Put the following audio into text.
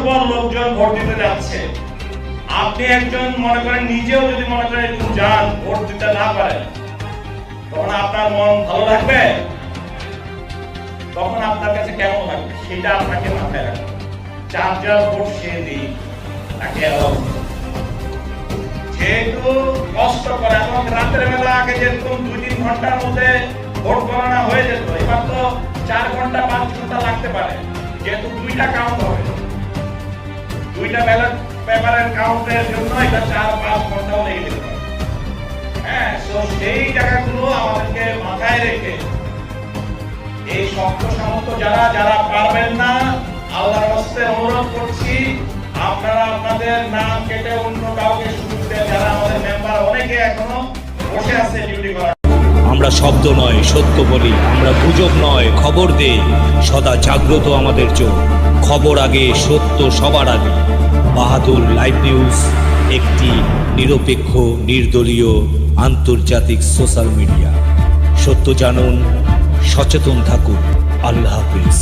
স্বার্থপর লোকজন ভোট দিতে যাচ্ছে। আপনি একজন মনে করেন নিজেও যদি মনে করেন এরকম যান, ভোট দিতে না পারেন, তখন আপনার মন ভালো লাগবে? তখন আপনার কাছে কেমন লাগবে সেটা আপনাকে মাথায় রাখবেন। যার ভোট সে দিন, তাকে যেহেতু কষ্ট করে, এবং রাতের বেলা আগে যেরকম 2-3 ঘন্টার মধ্যে ভোট গণনা হয়ে যেত, এবার তো 4 ঘন্টা 5 ঘন্টা লাগতে পারে, যেহেতু 2টা কাউন্ট হবে, 2টা ব্যালট পেপারের কাউন্টের জন্য এটা 4-5 ঘন্টাও লেগে যেতে পারে। হ্যাঁ, তো সেই জায়গাগুলো আমাদেরকে মাথায় রেখে এই শক্ত সামর্থ্য যারা পারবেন না, আল্লাহর রাস্তে অনুরোধ করছি, আপনারা আপনাদের নাম কেটে অন্য কাউকে সুযোগ দেন। যারা আমাদের মেম্বার অনেকে এখনো বসে আছে ডিউটি করার। আমরা শব্দ নয় সত্য বলি, আমরা গুজব নয় খবর দেই, সদা জাগ্রত আমাদের চোখ, খবর আগে, সত্য সবার আগে। বাহাদুর লাইভ নিউজ একটি নিরপেক্ষ, নির্দলীয়, আন্তর্জাতিক সোশ্যাল মিডিয়া। সত্য জানুন, সচেতন থাকুন। আল্লাহ হাফিজ।